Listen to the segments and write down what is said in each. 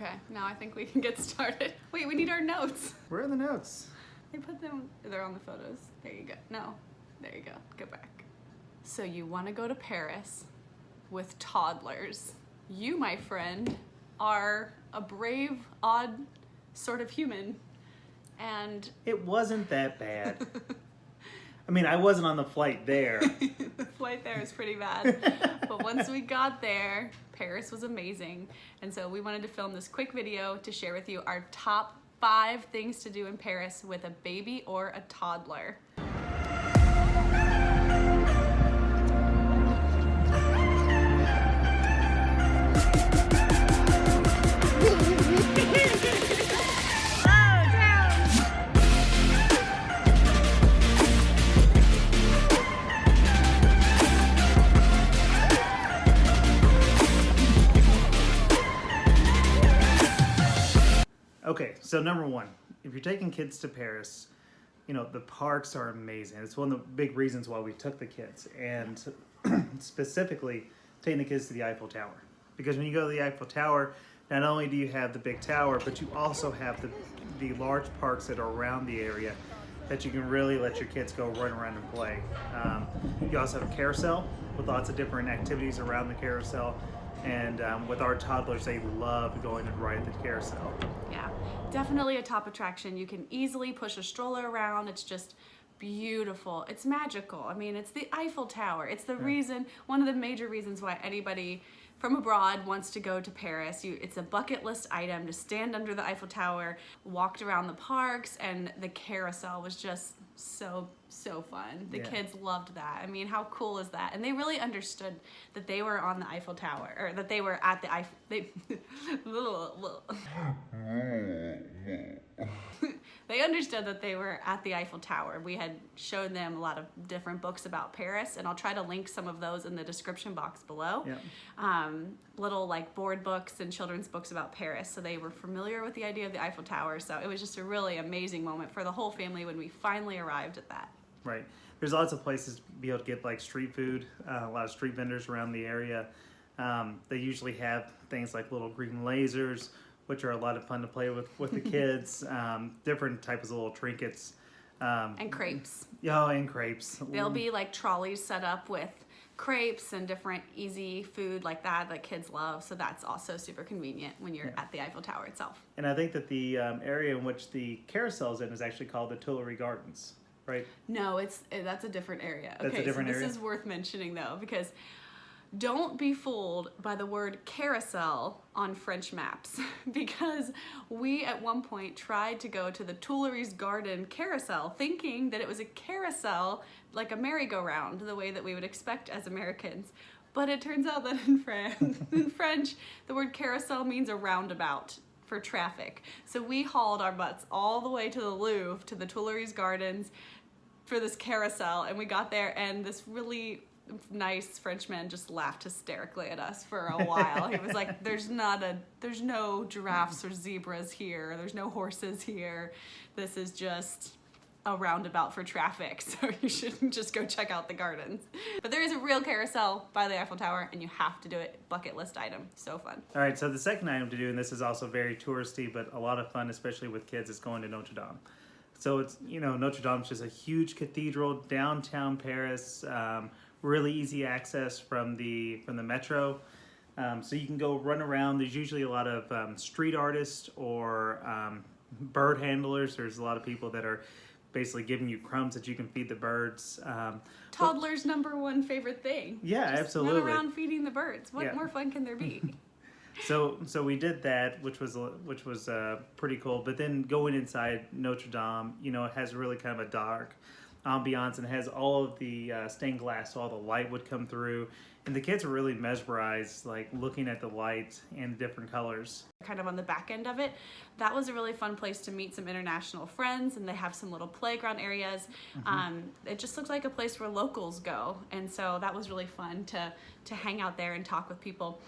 Okay, now I think we can get started. Wait, we need our notes. Where are the notes? I put them, they're on the photos. There you go. No, there you go. Go back. So you want to go to Paris with toddlers. You, my friend, are a brave, odd sort of human. And it wasn't that bad. I mean, I wasn't on the flight there. The flight there is pretty bad. But once we got there, Paris was amazing. And so we wanted to film this quick video to share with you our top 5 things to do in Paris with a baby or a toddler. Okay, so number 1, if you're taking kids to Paris, you know, the parks are amazing. It's one of the big reasons why we took the kids, and specifically taking the kids to the Eiffel Tower. Because when you go to the Eiffel Tower, not only do you have the big tower, but you also have the large parks that are around the area that you can really let your kids go run around and play. You also have a carousel with lots of different activities around the carousel. And with our toddlers, they love going and riding the carousel. Yeah, definitely a top attraction. You can easily push a stroller around. It's just beautiful. It's magical. I mean, it's the Eiffel Tower. It's the reason, one of the major reasons why anybody from abroad wants to go to Paris. It's a bucket list item to stand under the Eiffel Tower, walked around the parks, and the carousel was just so fun. The kids loved that. I mean, how cool is that? And they really understood that they were on the Eiffel Tower, or that they were at the Eiffel. They understood that they were at the Eiffel Tower. We had showed them a lot of different books about Paris, and I'll try to link some of those in the description box below. Little like board books and children's books about Paris, so they were familiar with the idea of the Eiffel Tower. So it was just a really amazing moment for the whole family when we finally arrived at that. Right. There's lots of places to be able to get like street food, a lot of street vendors around the area. They usually have things like little green lasers, which are a lot of fun to play with the kids. Different types of little trinkets. And crepes. Oh, and crepes. There'll be like trolleys set up with crepes and different easy food like that kids love. So that's also super convenient when you're at the Eiffel Tower itself. And I think that the area in which the carousel is in is actually called the Tuileries Gardens, right? No, that's a different area. That's a different area? This is worth mentioning though, because don't be fooled by the word carousel on French maps, because we at one point tried to go to the Tuileries Garden carousel thinking that it was a carousel like a merry-go-round, the way that we would expect as Americans. But it turns out that in French, the word carousel means a roundabout for traffic. So we hauled our butts all the way to the Louvre, to the Tuileries Gardens for this carousel, and we got there, and this really nice Frenchman just laughed hysterically at us for a while. He was like, there's no giraffes or zebras here. There's no horses here. This is just a roundabout for traffic. So you shouldn't just go check out the gardens. But there is a real carousel by the Eiffel Tower, and you have to do it. Bucket list item. So fun. All right, so the second item to do, and this is also very touristy, but a lot of fun, especially with kids, is going to Notre Dame. So it's, Notre Dame is just a huge cathedral, downtown Paris, really easy access from the metro. So you can go run around. There's usually a lot of street artists or bird handlers. There's a lot of people that are basically giving you crumbs that you can feed the birds. Toddler's #1 favorite thing. Yeah, just absolutely. Run around feeding the birds. What more fun can there be? So we did that, which was pretty cool. But then going inside Notre Dame, it has really kind of a dark ambiance, and has all of the stained glass, so all the light would come through, and the kids were really mesmerized, like looking at the light and different colors. Kind of on the back end of it, that was a really fun place to meet some international friends, and they have some little playground areas. It just looks like a place where locals go, and so that was really fun to hang out there and talk with people.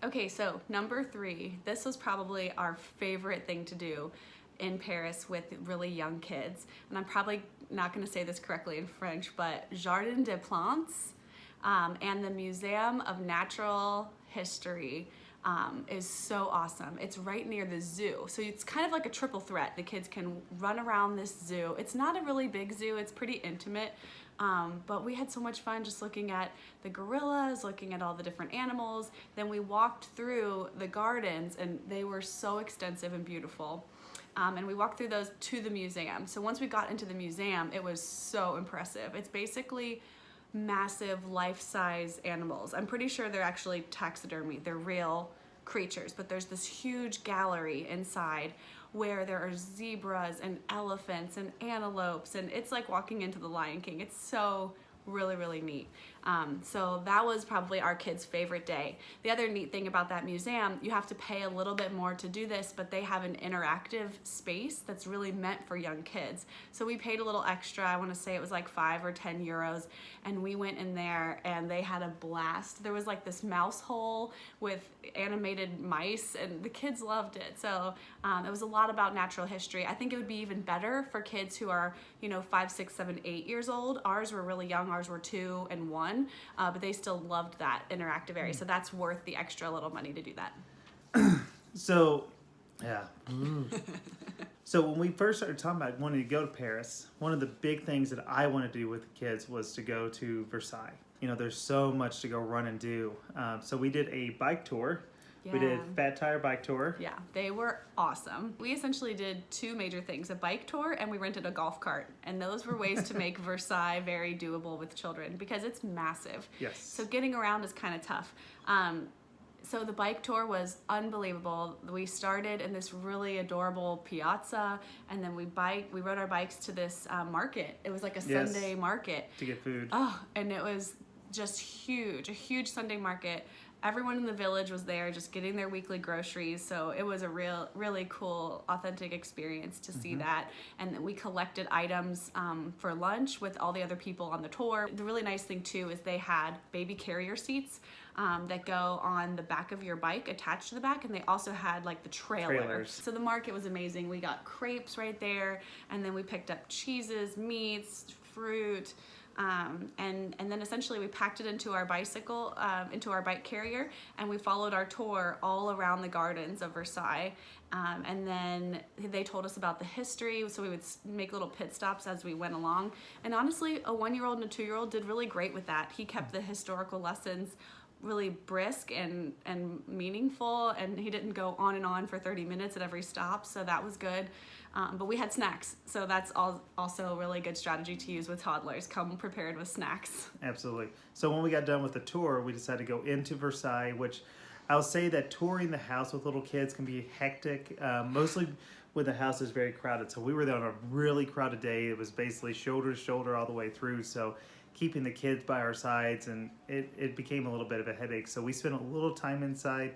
Okay, so number 3, this was probably our favorite thing to do in Paris with really young kids. And I'm probably not gonna say this correctly in French, but Jardin des Plantes and the Museum of Natural History is so awesome. It's right near the zoo. So it's kind of like a triple threat. The kids can run around this zoo. It's not a really big zoo. It's pretty intimate. But we had so much fun just looking at the gorillas, looking at all the different animals. Then we walked through the gardens, and they were so extensive and beautiful. And we walked through those to the museum. So once we got into the museum, it was so impressive. It's basically massive life-size animals. I'm pretty sure they're actually taxidermy. They're real creatures, but there's this huge gallery inside where there are zebras and elephants and antelopes, and it's like walking into the Lion King. It's so really, really neat. So that was probably our kids' favorite day. The other neat thing about that museum, you have to pay a little bit more to do this, but they have an interactive space that's really meant for young kids. So we paid a little extra. I want to say it was like 5 or 10 euros, and we went in there and they had a blast. There was like this mouse hole with animated mice, and the kids loved it. So it was a lot about natural history. I think it would be even better for kids who are, 5, 6, 7, 8 years old. Ours were really young. Ours were 2 and 1. But they still loved that interactive area, so that's worth the extra little money to do that. So, yeah. So when we first started talking about wanting to go to Paris, one of the big things that I wanted to do with the kids was to go to Versailles. There's so much to go run and do. So we did a bike tour. Yeah. We did Fat Tire bike tour. Yeah, they were awesome. We essentially did 2 major things, a bike tour and we rented a golf cart. And those were ways to make Versailles very doable with children because it's massive. Yes. So getting around is kind of tough. So the bike tour was unbelievable. We started in this really adorable piazza, and then we rode our bikes to this market. It was like a Sunday market. To get food. Oh, and it was just huge, a huge Sunday market. Everyone in the village was there just getting their weekly groceries, so it was a really cool, authentic experience to see that. And then we collected items for lunch with all the other people on the tour. The really nice thing too is they had baby carrier seats that go on the back of your bike, attached to the back, and they also had like the trailers. So the market was amazing. We got crepes right there, and then we picked up cheeses, meats, fruit. And then essentially we packed it into our bicycle, into our bike carrier, and we followed our tour all around the gardens of Versailles. And then they told us about the history, so we would make little pit stops as we went along. And honestly, a 1-year-old and a 2-year-old did really great with that. He kept the historical lessons really brisk and meaningful, and he didn't go on and on for 30 minutes at every stop, so that was good. But we had snacks, so that's also a really good strategy to use with toddlers. Come prepared with snacks. Absolutely. So when we got done with the tour, we decided to go into Versailles, which I'll say that touring the house with little kids can be hectic, mostly when the house is very crowded. So we were there on a really crowded day. It was basically shoulder to shoulder all the way through, so keeping the kids by our sides, and it became a little bit of a headache. So we spent a little time inside,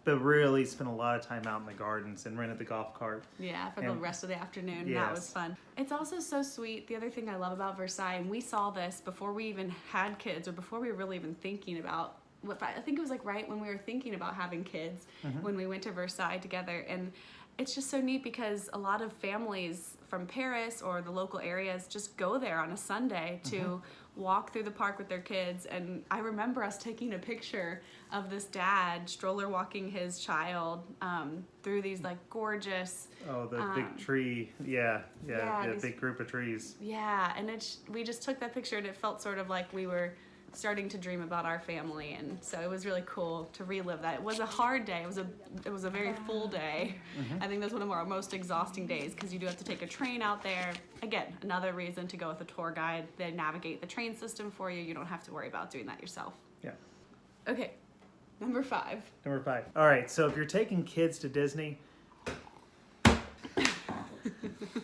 but really spent a lot of time out in the gardens and rented the golf cart. Yeah, for the rest of the afternoon. Yes. That was fun. It's also so sweet. The other thing I love about Versailles, and we saw this before we even had kids, or before we were really even thinking about, I think it was like right when we were thinking about having kids, when we went to Versailles together. And it's just so neat because a lot of families from Paris or the local areas just go there on a Sunday to walk through the park with their kids. And I remember us taking a picture of this dad stroller walking his child through these like gorgeous big tree. Yeah, big group of trees. Yeah, and we just took that picture, and it felt sort of like we were starting to dream about our family, and so it was really cool to relive that. It was a hard day. It was a very full day. I think that's one of our most exhausting days because you do have to take a train out there. Again, another reason to go with a tour guide. They navigate the train system for you. You don't have to worry about doing that yourself. Yeah. Okay, number 5. Number 5. All right, so if you're taking kids to Disney.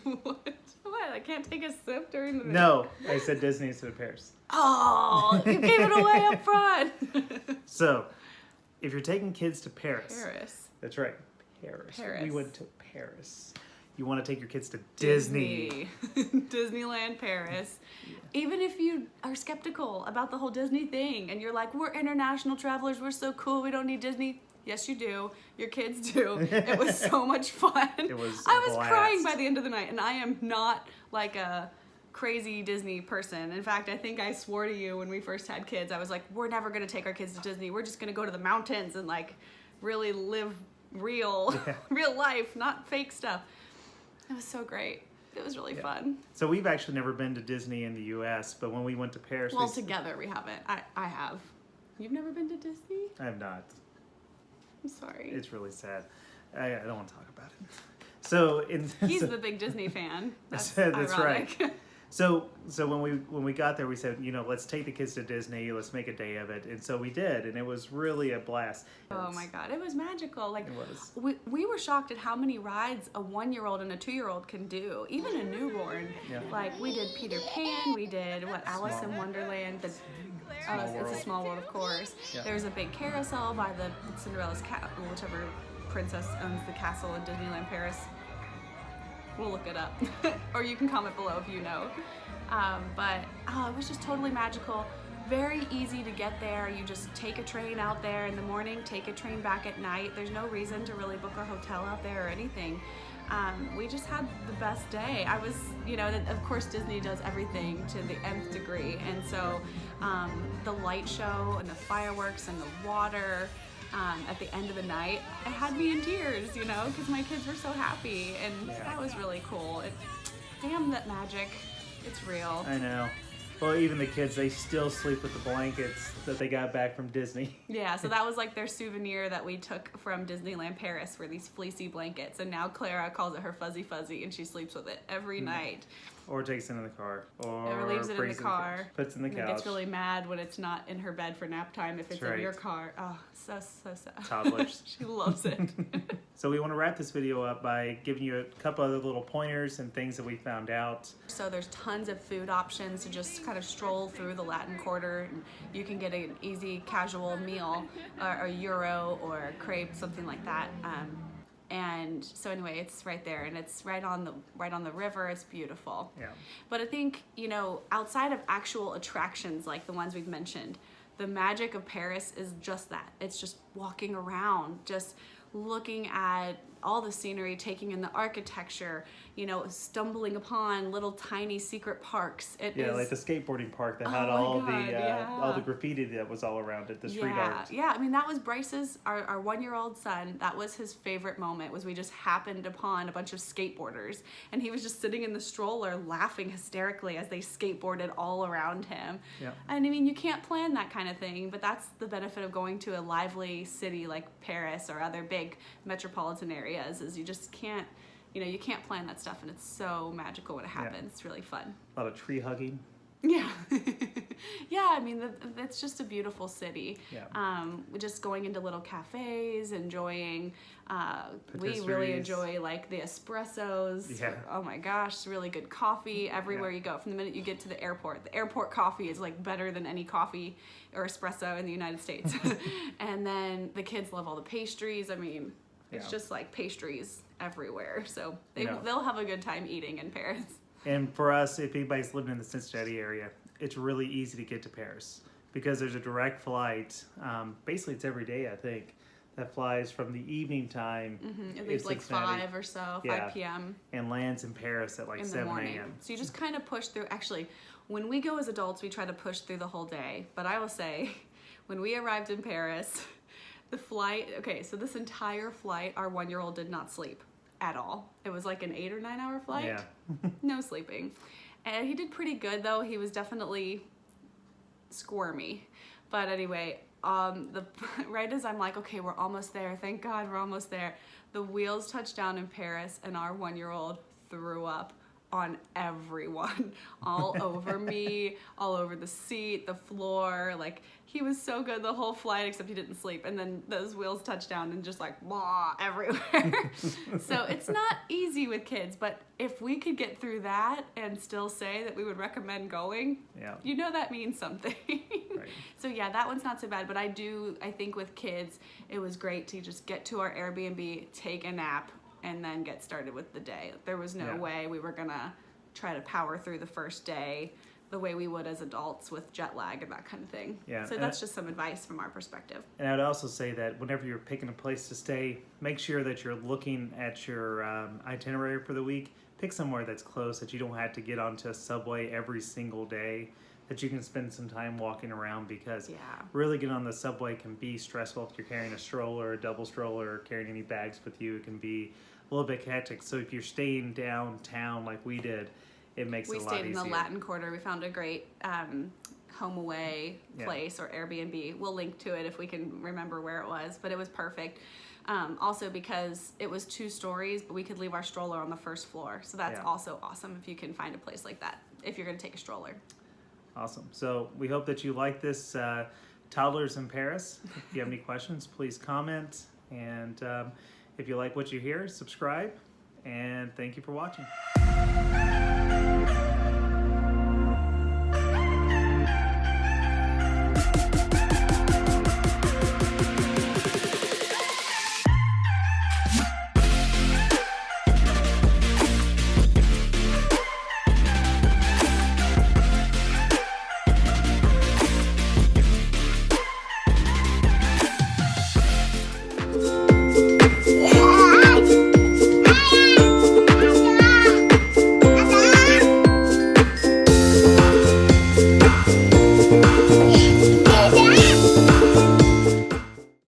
What? I can't take a sip during the... No, I said Disney instead of Paris. Oh, you gave it away up front. So, if you're taking kids to Paris. Paris. That's right, Paris. Paris. We went to Paris. You want to take your kids to Disney. Disneyland Paris. Yeah. Even if you are skeptical about the whole Disney thing and you're like, we're international travelers, we're so cool, we don't need Disney. Yes, you do. Your kids do. It was so much fun. It was I was crying by the end of the night, and I am not like a crazy Disney person. In fact, I think I swore to you when we first had kids, I was like, we're never going to take our kids to Disney. We're just going to go to the mountains and like really live real life, not fake stuff. It was so great. It was really fun. So we've actually never been to Disney in the U.S., but when we went to Paris... Well, together we haven't. I have. You've never been to Disney? I have not. I'm sorry. It's really sad. I don't want to talk about it. So He's the big Disney fan. That's ironic. right. So when we got there, we said, let's take the kids to Disney. Let's make a day of it. And so we did, and it was really a blast. Oh my God, it was magical. Like, it was. We were shocked at how many rides a 1-year-old and a 2-year-old can do, even a newborn. Yeah. Like, we did Peter Pan, we did Alice in Wonderland. It's a Small World, of course. Yeah. There was a big carousel by the Cinderella's whichever princess owns the castle in Disneyland Paris. We'll look it up. Or you can comment below if you know. But it was just totally magical. Very easy to get there. You just take a train out there in the morning, take a train back at night. There's no reason to really book a hotel out there or anything. We just had the best day. I was, of course Disney does everything to the nth degree. And so the light show and the fireworks and the water, at the end of the night, it had me in tears, because my kids were so happy, and that was really cool. Damn that magic, it's real. I know. Well, even the kids, they still sleep with the blankets that they got back from Disney. Yeah, so that was like their souvenir that we took from Disneyland Paris, were these fleecy blankets, and now Clara calls it her fuzzy fuzzy, and she sleeps with it every night. Or takes it in the car. Or leaves it in the car. Puts it in the couch. And gets really mad when it's not in her bed for nap time if it's in your car. Oh, so sad. Toddlers. She loves it. So we want to wrap this video up by giving you a couple other little pointers and things that we found out. So there's tons of food options to just kind of stroll through the Latin Quarter. And you can get an easy casual meal, or a gyro or a crepe, something like that. And so anyway, it's right there, and it's right on the river. It's beautiful. Yeah. But I think, outside of actual attractions like the ones we've mentioned, the magic of Paris is just that. It's just walking around, just looking at all the scenery, taking in the architecture, stumbling upon little tiny secret parks. Like the skateboarding park that had all the graffiti that was all around it, the street art. Yeah, I mean, that was Bryce's, our 1-year-old son, that was his favorite moment, was we just happened upon a bunch of skateboarders, and he was just sitting in the stroller laughing hysterically as they skateboarded all around him. Yeah. And I mean, you can't plan that kind of thing, but that's the benefit of going to a lively city like Paris or other big metropolitan areas, is you just can't, you can't plan that stuff, and it's so magical when it happens. Yeah. It's really fun. A lot of tree hugging. Yeah. Yeah, I mean, that's just a beautiful city. Yeah. Just going into little cafes, enjoying, we really enjoy like the espressos. Yeah. Oh my gosh, really good coffee everywhere you go. From the minute you get to the airport coffee is like better than any coffee or espresso in the United States. And then the kids love all the pastries. I mean, it's just like pastries everywhere. So they'll have a good time eating in Paris. And for us, if anybody's living in the Cincinnati area, it's really easy to get to Paris because there's a direct flight. Basically, it's every day, I think, that flies from the evening time. It leaves like 5 or so, 5 p.m. And lands in Paris at like 7 a.m. So you just kind of push through. Actually, when we go as adults, we try to push through the whole day. But I will say, when we arrived in Paris, the flight, so this entire flight, our 1-year-old did not sleep at all. It was like an 8 or 9 hour flight. Yeah. No sleeping. And he did pretty good though. He was definitely squirmy. But anyway, right as I'm like, okay, we're almost there. Thank God we're almost there. The wheels touched down in Paris, and our 1-year-old threw up on everyone, all over me, all over the seat, the floor. Like, he was so good the whole flight, except he didn't sleep. And then those wheels touched down and just like, blah, everywhere. So it's not easy with kids, but if we could get through that and still say that we would recommend going, that means something. Right. So yeah, that one's not so bad, but I think with kids, it was great to just get to our Airbnb, take a nap, and then get started with the day. There was no way we were gonna try to power through the first day the way we would as adults with jet lag and that kind of thing. Yeah. So that's just some advice from our perspective. And I'd also say that whenever you're picking a place to stay, make sure that you're looking at your itinerary for the week. Pick somewhere that's close, that you don't have to get onto a subway every single day, that you can spend some time walking around, because Yeah. really getting on the subway can be stressful if you're carrying a stroller, a double stroller, or carrying any bags with you. It can be a little bit hectic. So if you're staying downtown like we did, it makes it a lot easier. We stayed in the Latin Quarter. We found a great home away place or Airbnb. We'll link to it if we can remember where it was, but it was perfect. Also because it was 2 stories, but we could leave our stroller on the first floor. So that's also awesome if you can find a place like that, if you're going to take a stroller. Awesome. So we hope that you like this Toddlers in Paris. If you have any questions, please comment. And if you like what you hear, subscribe. And thank you for watching.